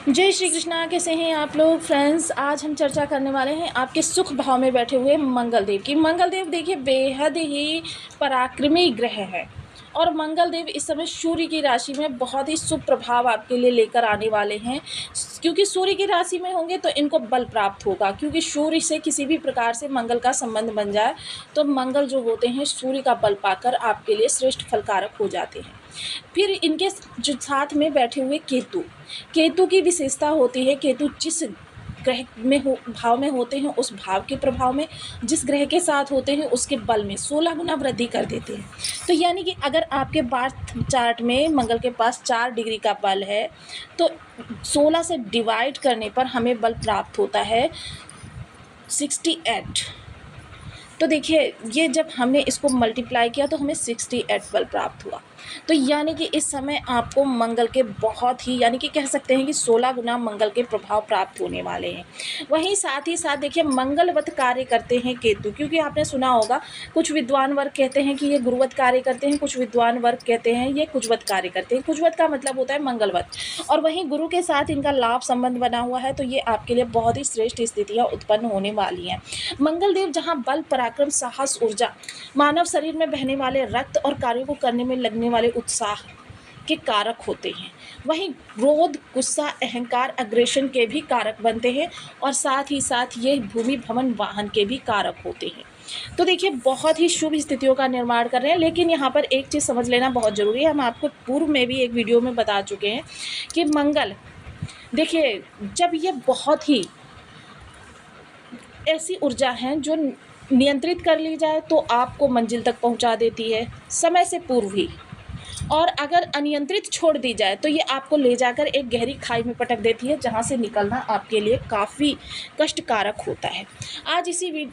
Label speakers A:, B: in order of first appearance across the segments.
A: जय श्री कृष्णा। कैसे हैं आप लोग फ्रेंड्स? आज हम चर्चा करने वाले हैं आपके सुख भाव में बैठे हुए मंगल देव की। मंगल देव देखिए बेहद ही पराक्रमी ग्रह है और मंगल देव इस समय सूर्य की राशि में बहुत ही शुभ प्रभाव आपके लिए लेकर आने वाले हैं। क्योंकि सूर्य की राशि में होंगे तो इनको बल प्राप्त होगा, क्योंकि सूर्य से किसी भी प्रकार से मंगल का संबंध बन जाए तो मंगल जो होते हैं सूर्य का बल पाकर आपके लिए श्रेष्ठ फलकारक हो जाते हैं। फिर इनके जो साथ में बैठे हुए केतु की विशेषता होती है, केतु जिस ग्रह में भाव में होते हैं उस भाव के प्रभाव में जिस ग्रह के साथ होते हैं उसके बल में 16 गुना वृद्धि कर देते हैं। तो यानी कि अगर आपके बर्थ चार्ट में मंगल के पास 4 डिग्री का बल है तो 16 से डिवाइड करने पर हमें बल प्राप्त होता है 68। तो देखिए ये जब हमने इसको मल्टीप्लाई किया तो हमें 68 बल प्राप्त हुआ। तो यानी कि इस समय आपको मंगल के बहुत ही यानी कि कह सकते हैं कि 16 गुना मंगल के प्रभाव प्राप्त होने वाले हैं। वहीं साथ ही साथ देखिए मंगलवत कार्य करते हैं केतु, क्योंकि आपने सुना होगा कुछ विद्वान वर्ग कहते हैं कि ये गुरुवत कार्य करते हैं, कुछ विद्वान वर्ग कहते हैं ये कुजवत कार्य करते हैं। कुजवत का मतलब होता है मंगलवत, और वहीं गुरु के साथ इनका लाभ संबंध बना हुआ है, तो ये आपके लिए बहुत ही श्रेष्ठ स्थितियाँ उत्पन्न होने वाली हैं। मंगल देव जहाँ बल पराक्रम साहस ऊर्जा मानव शरीर में बहने वाले रक्त और कार्यों को करने में लगने वाले उत्साह के कारक होते हैं, वहीं क्रोध गुस्सा अहंकार अग्रेशन के भी कारक बनते हैं और साथ ही साथ ये भूमि भवन वाहन के भी कारक होते हैं। तो देखिए बहुत ही शुभ स्थितियों का निर्माण कर रहे हैं। लेकिन यहाँ पर एक चीज़ समझ लेना बहुत ज़रूरी है, हम आपको पूर्व में भी एक वीडियो में बता चुके हैं कि मंगल देखिए जब ये बहुत ही ऐसी ऊर्जा है जो नियंत्रित कर ली जाए तो आपको मंजिल तक पहुंचा देती है समय से पूर्व ही, और अगर अनियंत्रित छोड़ दी जाए तो ये आपको ले जाकर एक गहरी खाई में पटक देती है, जहां से निकलना आपके लिए काफ़ी कष्टकारक होता है। आज इसी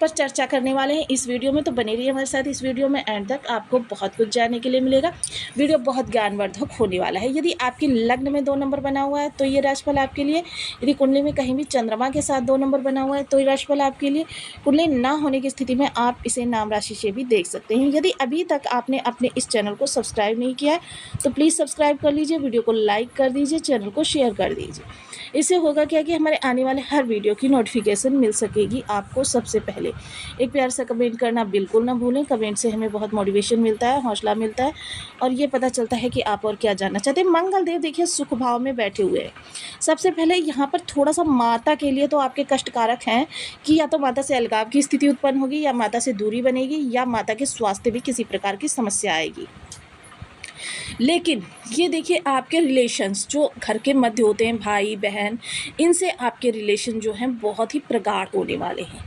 A: पर चर्चा करने वाले हैं इस वीडियो में, तो बने रहिए हमारे साथ इस वीडियो में एंड तक, आपको बहुत कुछ जानने के लिए मिलेगा। वीडियो बहुत ज्ञानवर्धक होने वाला है। यदि आपकी लग्न में 2 नंबर बना हुआ है तो ये राशिफल आपके लिए, यदि कुंडली में कहीं भी चंद्रमा के साथ 2 नंबर बना हुआ है तो ये राशिफल आपके लिए, कुंडली ना होने की स्थिति में आप इसे नाम राशि से भी देख सकते हैं। यदि अभी तक आपने अपने इस चैनल को सब्सक्राइब नहीं किया है तो प्लीज़ सब्सक्राइब कर लीजिए, वीडियो को लाइक कर दीजिए, चैनल को शेयर कर दीजिए। इससे होगा क्या कि हमारे आने वाले हर वीडियो की नोटिफिकेशन मिल सकेगी आपको सबसे पहले। एक प्यार सा कमेंट करना बिल्कुल ना भूलें, कमेंट से हमें बहुत मोटिवेशन मिलता है, हौसला मिलता है और ये पता चलता है कि आप और क्या जानना चाहते हैं। मंगल देव देखिए सुख भाव में बैठे हुए हैं। सबसे पहले यहाँ पर थोड़ा सा माता के लिए तो आपके कष्टकारक हैं कि या तो माता से अलगाव की स्थिति उत्पन्न होगी, या माता से दूरी बनेगी, या माता के स्वास्थ्य भी किसी प्रकार की समस्या आएगी। लेकिन ये देखिए आपके रिलेशंस जो घर के मध्य होते हैं, भाई बहन, इनसे आपके रिलेशन जो हैं बहुत ही प्रगाढ़ होने वाले हैं।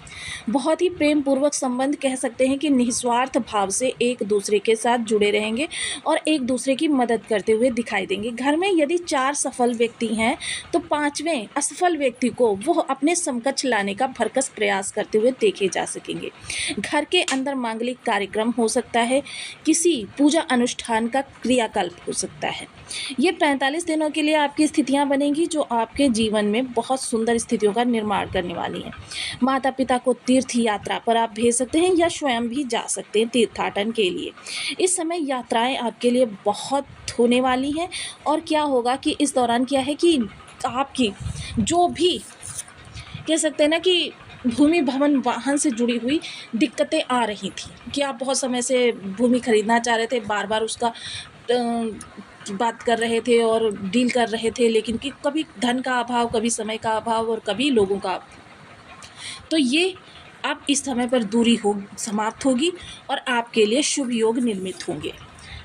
A: बहुत ही प्रेम पूर्वक संबंध कह सकते हैं कि निस्वार्थ भाव से एक दूसरे के साथ जुड़े रहेंगे और एक दूसरे की मदद करते हुए दिखाई देंगे। घर में यदि 4 सफल व्यक्ति हैं तो 5वें असफल व्यक्ति को वो अपने समकक्ष लाने का भरकस प्रयास करते हुए देखे जा सकेंगे। घर के अंदर मांगलिक कार्यक्रम हो सकता है, किसी पूजा अनुष्ठान का क्रियाकल्प हो सकता है। ये 45 दिनों के लिए आपकी स्थितियां बनेंगी जो आपके जीवन में बहुत सुंदर स्थितियों का निर्माण करने वाली हैं। माता पिता को तीर्थ यात्रा पर आप भेज सकते हैं या स्वयं भी जा सकते हैं तीर्थाटन के लिए। इस समय यात्राएं आपके लिए बहुत होने वाली हैं। और क्या होगा कि इस दौरान क्या है कि आपकी जो भी कह सकते हैं ना कि भूमि भवन वाहन से जुड़ी हुई दिक्कतें आ रही थी कि आप बहुत समय से भूमि खरीदना चाह रहे थे, बार बार उसका बात कर रहे थे और डील कर रहे थे, लेकिन कि कभी धन का अभाव, कभी समय का अभाव और कभी लोगों का अभाव। तो ये अब इस समय पर दूरी समाप्त होगी और आपके लिए शुभ योग निर्मित होंगे।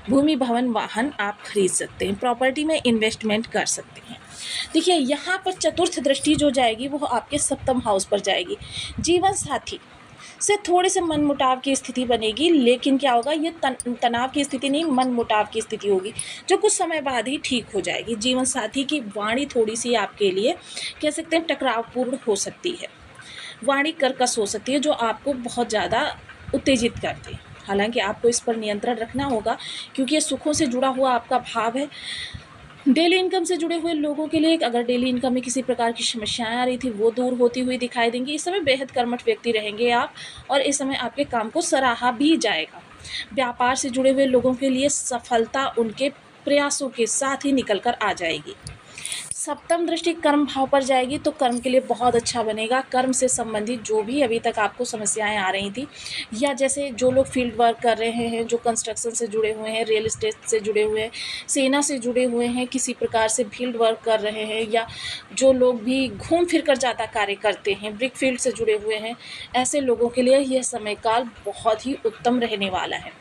A: भूमि भवन वाहन आप खरीद सकते हैं, प्रॉपर्टी में इन्वेस्टमेंट कर सकते हैं। देखिए यहाँ पर चतुर्थ दृष्टि जो जाएगी वो आपके 7वें हाउस पर जाएगी। जीवन साथी से थोड़े से मनमुटाव की स्थिति बनेगी, लेकिन क्या होगा ये तनाव की स्थिति नहीं, मनमुटाव की स्थिति होगी जो कुछ समय बाद ही ठीक हो जाएगी। जीवन साथी की वाणी थोड़ी सी आपके लिए कह सकते हैं टकरावपूर्ण हो सकती है, वाणी कर्कश हो सकती है जो आपको बहुत ज़्यादा उत्तेजित करती है। हालांकि आपको इस पर नियंत्रण रखना होगा क्योंकि ये सुखों से जुड़ा हुआ आपका भाव है। डेली इनकम से जुड़े हुए लोगों के लिए अगर डेली इनकम में किसी प्रकार की समस्याएं आ रही थी वो दूर होती हुई दिखाई देंगी। इस समय बेहद कर्मठ व्यक्ति रहेंगे आप और इस समय आपके काम को सराहा भी जाएगा। व्यापार से जुड़े हुए लोगों के लिए सफलता उनके प्रयासों के साथ ही निकल कर आ जाएगी। सप्तम दृष्टि कर्म भाव पर जाएगी तो कर्म के लिए बहुत अच्छा बनेगा। कर्म से संबंधित जो भी अभी तक आपको समस्याएं आ रही थी, या जैसे जो लोग फील्ड वर्क कर रहे हैं, जो कंस्ट्रक्शन से जुड़े हुए हैं, रियल एस्टेट से जुड़े हुए हैं, सेना से जुड़े हुए हैं, किसी प्रकार से फील्ड वर्क कर रहे हैं, या जो लोग भी घूम फिर कर ज़्यादा कार्य करते हैं, ब्रिक फील्ड से जुड़े हुए हैं, ऐसे लोगों के लिए यह समय काल बहुत ही उत्तम रहने वाला है।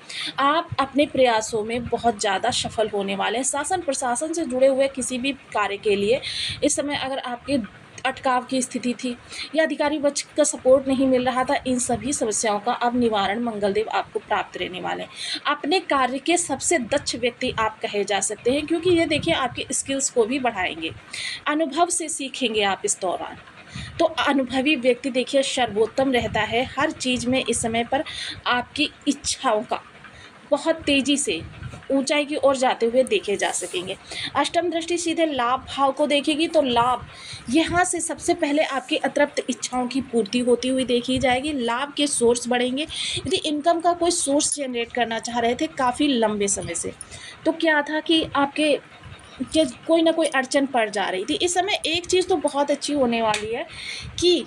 A: आप अपने प्रयासों में बहुत ज़्यादा सफल होने वाले हैं। शासन प्रशासन से जुड़े हुए किसी भी कार्य के लिए इस समय अगर आपके अटकाव की स्थिति थी या अधिकारी वर्ग का सपोर्ट नहीं मिल रहा था, इन सभी समस्याओं का अब निवारण मंगलदेव आपको प्राप्त रहने वाले हैं। अपने कार्य के सबसे दक्ष व्यक्ति आप कहे जा सकते हैं, क्योंकि ये देखिए आपके स्किल्स को भी बढ़ाएंगे। अनुभव से सीखेंगे आप इस दौरान। तो अनुभवी व्यक्ति देखिए सर्वोत्तम रहता है हर चीज़ में। इस समय पर आपकी इच्छाओं का बहुत तेज़ी से ऊंचाई की ओर जाते हुए देखे जा सकेंगे। अष्टम दृष्टि सीधे लाभ भाव को देखेगी तो लाभ यहाँ से सबसे पहले आपकी अतृप्त इच्छाओं की पूर्ति होती हुई देखी जाएगी। लाभ के सोर्स बढ़ेंगे। यदि इनकम का कोई सोर्स जनरेट करना चाह रहे थे काफ़ी लंबे समय से, तो क्या था कि आपके कि कोई ना कोई अड़चन पड़ जा रही थी, इस समय एक चीज़ तो बहुत अच्छी होने वाली है कि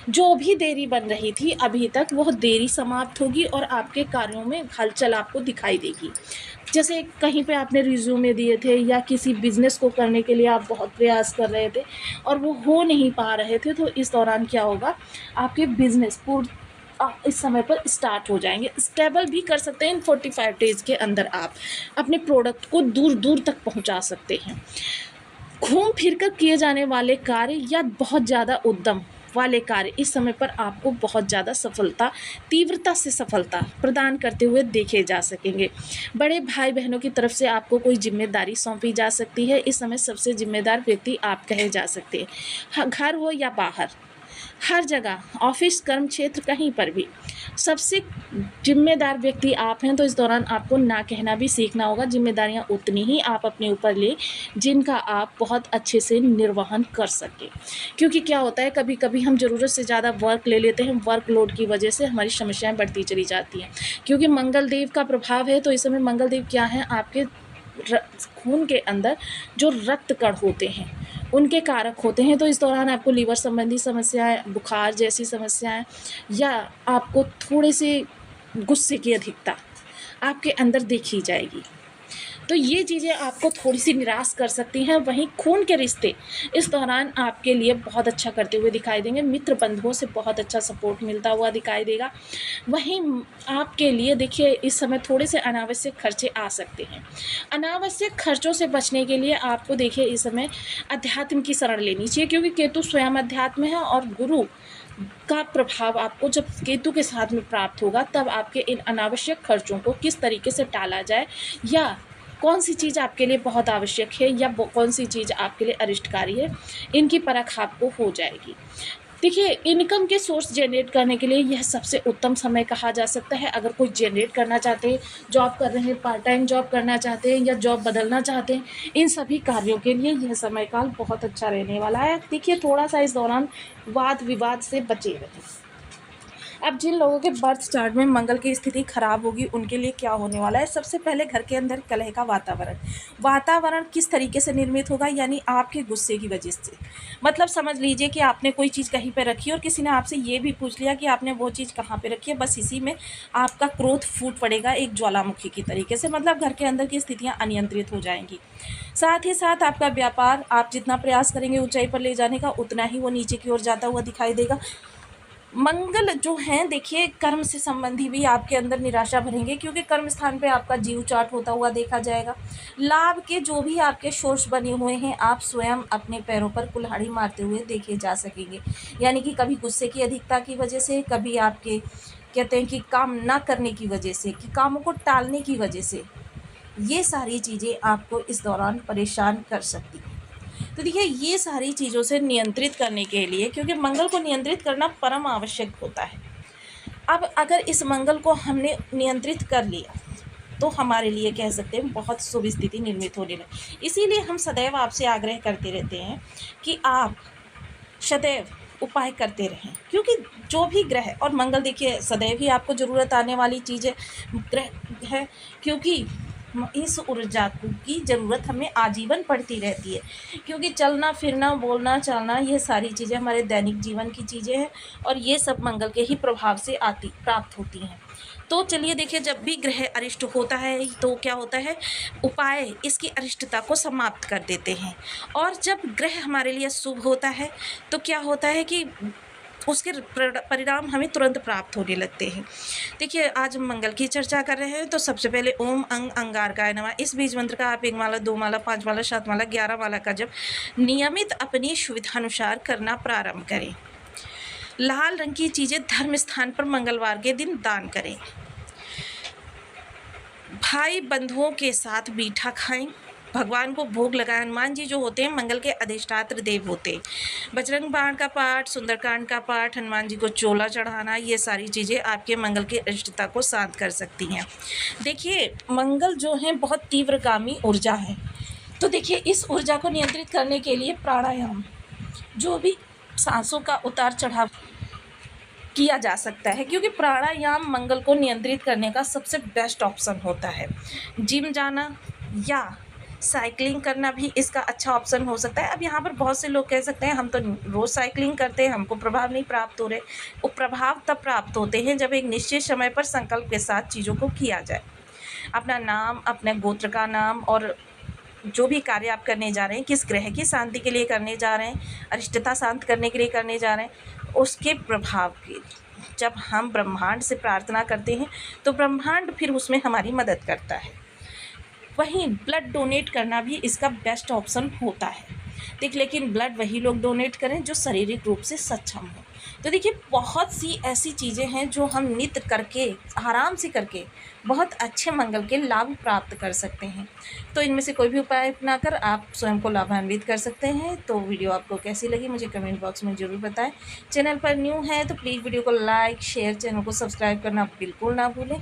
A: जो भी देरी बन रही थी अभी तक, वह देरी समाप्त होगी और आपके कार्यों में हलचल आपको दिखाई देगी। जैसे कहीं पे आपने रिज्यूमे दिए थे या किसी बिज़नेस को करने के लिए आप बहुत प्रयास कर रहे थे और वो हो नहीं पा रहे थे, तो इस दौरान क्या होगा, आपके बिज़नेस इस समय पर स्टार्ट हो जाएंगे। स्टेबल भी कर सकते हैं। इन 45 डेज़ के अंदर आप अपने प्रोडक्ट को दूर दूर तक पहुंचा सकते हैं। घूम फिर कर किए जाने वाले कार्य या बहुत ज़्यादा उद्यम वाले कार्य इस समय पर आपको बहुत ज़्यादा सफलता, तीव्रता से सफलता प्रदान करते हुए देखे जा सकेंगे। बड़े भाई बहनों की तरफ से आपको कोई जिम्मेदारी सौंपी जा सकती है। इस समय सबसे जिम्मेदार व्यक्ति आप कहे जा सकते हैं। घर हो या बाहर, हर जगह, ऑफिस, कर्म क्षेत्र, कहीं पर भी सबसे जिम्मेदार व्यक्ति आप हैं। तो इस दौरान आपको ना कहना भी सीखना होगा। जिम्मेदारियां उतनी ही आप अपने ऊपर ले जिनका आप बहुत अच्छे से निर्वहन कर सकें। क्योंकि क्या होता है, कभी कभी हम ज़रूरत से ज़्यादा वर्क ले लेते हैं, वर्कलोड की वजह से हमारी समस्याएं बढ़ती चली जाती हैं। क्योंकि मंगल देव का प्रभाव है, तो इस समय मंगल देव क्या है, आपके खून के अंदर जो रक्त कण होते हैं उनके कारक होते हैं। तो इस दौरान आपको लीवर संबंधी समस्याएं, बुखार जैसी समस्याएं, या आपको थोड़े से गुस्से की अधिकता आपके अंदर देखी जाएगी। तो ये चीज़ें आपको थोड़ी सी निराश कर सकती हैं। वहीं खून के रिश्ते इस दौरान आपके लिए बहुत अच्छा करते हुए दिखाई देंगे। मित्र बंधुओं से बहुत अच्छा सपोर्ट मिलता हुआ दिखाई देगा। वहीं आपके लिए देखिए इस समय थोड़े से अनावश्यक खर्चे आ सकते हैं। अनावश्यक खर्चों से बचने के लिए आपको देखिए इस समय अध्यात्म की शरण लेनी चाहिए, क्योंकि केतु स्वयं अध्यात्म है और गुरु का प्रभाव आपको जब केतु के साथ में प्राप्त होगा, तब आपके इन अनावश्यक खर्चों को किस तरीके से टाला जाए, या कौन सी चीज़ आपके लिए बहुत आवश्यक है या कौन सी चीज़ आपके लिए अरिष्टकारी है, इनकी परख आपको हो जाएगी। देखिए इनकम के सोर्स जनरेट करने के लिए यह सबसे उत्तम समय कहा जा सकता है। अगर कोई जनरेट करना चाहते हैं, जॉब कर रहे हैं, पार्ट टाइम जॉब करना चाहते हैं या जॉब बदलना चाहते हैं, इन सभी कार्यों के लिए यह समय काल बहुत अच्छा रहने वाला है। देखिए थोड़ा सा इस दौरान वाद विवाद से बचे रहें। अब जिन लोगों के बर्थ चार्ट में मंगल की स्थिति खराब होगी उनके लिए क्या होने वाला है, सबसे पहले घर के अंदर कलह का वातावरण किस तरीके से निर्मित होगा, यानी आपके गुस्से की वजह से। मतलब समझ लीजिए कि आपने कोई चीज़ कहीं पे रखी और किसी ने आपसे ये भी पूछ लिया कि आपने वो चीज़ कहाँ पे रखी है, बस इसी में आपका क्रोध फूट पड़ेगा एक ज्वालामुखी की तरीके से। मतलब घर के अंदर की स्थितियाँ अनियंत्रित हो जाएंगी। साथ ही साथ आपका व्यापार आप जितना प्रयास करेंगे ऊंचाई पर ले जाने का, उतना ही वो नीचे की ओर जाता हुआ दिखाई देगा। मंगल जो हैं देखिए कर्म से संबंधी भी आपके अंदर निराशा भरेंगे, क्योंकि कर्म स्थान पे आपका जीव चाट होता हुआ देखा जाएगा। लाभ के जो भी आपके सोर्स बने हुए हैं, आप स्वयं अपने पैरों पर कुल्हाड़ी मारते हुए देखे जा सकेंगे। यानी कि कभी गुस्से की अधिकता की वजह से, कभी आपके कहते हैं कि काम ना करने की वजह से, कि कामों को टालने की वजह से, ये सारी चीज़ें आपको इस दौरान परेशान कर सकती हैं। तो देखिए ये सारी चीज़ों से नियंत्रित करने के लिए, क्योंकि मंगल को नियंत्रित करना परम आवश्यक होता है। अब अगर इस मंगल को हमने नियंत्रित कर लिया तो हमारे लिए कह सकते हैं बहुत शुभ स्थिति निर्मित होने लगी। इसीलिए हम सदैव आपसे आग्रह करते रहते हैं कि आप सदैव उपाय करते रहें, क्योंकि जो भी ग्रह, और मंगल देखिए सदैव ही आपको ज़रूरत आने वाली चीज़ें ग्रह है, क्योंकि इस ऊर्जा की ज़रूरत हमें आजीवन पड़ती रहती है, क्योंकि चलना फिरना बोलना चालना ये सारी चीज़ें हमारे दैनिक जीवन की चीज़ें हैं और ये सब मंगल के ही प्रभाव से प्राप्त होती हैं। तो चलिए देखिए, जब भी ग्रह अरिष्ट होता है तो क्या होता है, उपाय इसकी अरिष्टता को समाप्त कर देते हैं। और जब ग्रह हमारे लिए शुभ होता है तो क्या होता है कि उसके परिणाम हमें तुरंत प्राप्त होने लगते हैं। देखिए, आज हम मंगल की चर्चा कर रहे हैं तो सबसे पहले ओम अंगारकाय नमः इस बीज मंत्र का आप 1 माला 2 माला 5 माला 7 माला 11 माला का जब नियमित अपनी सुविधानुसार करना प्रारंभ करें। लाल रंग की चीज़ें धर्म स्थान पर मंगलवार के दिन दान करें। भाई बंधुओं के साथ मीठा खाएं। भगवान को भोग लगाएं। हनुमान जी जो होते हैं मंगल के अधिष्ठात्र देव होते हैं। बजरंग बाण का पाठ, सुंदरकांड का पाठ, हनुमान जी को चोला चढ़ाना, ये सारी चीज़ें आपके मंगल की अरिष्टता को शांत कर सकती हैं। देखिए, मंगल जो है बहुत तीव्रगामी ऊर्जा है, तो देखिए इस ऊर्जा को नियंत्रित करने के लिए प्राणायाम, जो भी सांसों का उतार चढ़ाव किया जा सकता है, क्योंकि प्राणायाम मंगल को नियंत्रित करने का सबसे बेस्ट ऑप्शन होता है। जिम जाना या साइकिलिंग करना भी इसका अच्छा ऑप्शन हो सकता है। अब यहाँ पर बहुत से लोग कह सकते हैं हम तो रोज़ साइकिलिंग करते हैं, हमको प्रभाव नहीं प्राप्त हो रहे। वो प्रभाव तब प्राप्त होते हैं जब एक निश्चित समय पर संकल्प के साथ चीज़ों को किया जाए। अपना नाम, अपने गोत्र का नाम और जो भी कार्य आप करने जा रहे हैं, किस ग्रह की शांति के लिए करने जा रहे हैं, अरिष्टता शांत करने के लिए करने जा रहे हैं, उसके प्रभाव की जब हम ब्रह्मांड से प्रार्थना करते हैं तो ब्रह्मांड फिर उसमें हमारी मदद करता है। वहीं ब्लड डोनेट करना भी इसका बेस्ट ऑप्शन होता है। लेकिन ब्लड वही लोग डोनेट करें जो शारीरिक रूप से सक्षम हो। तो देखिए, बहुत सी ऐसी चीज़ें हैं जो हम नित्य करके, आराम से करके बहुत अच्छे मंगल के लाभ प्राप्त कर सकते हैं। तो इनमें से कोई भी उपाय अपनाकर आप स्वयं को लाभान्वित कर सकते हैं। तो वीडियो आपको कैसी लगी मुझे कमेंट बॉक्स में ज़रूर बताएं। चैनल पर न्यू है तो प्लीज़ वीडियो को लाइक शेयर, चैनल को सब्सक्राइब करना बिल्कुल ना भूलें।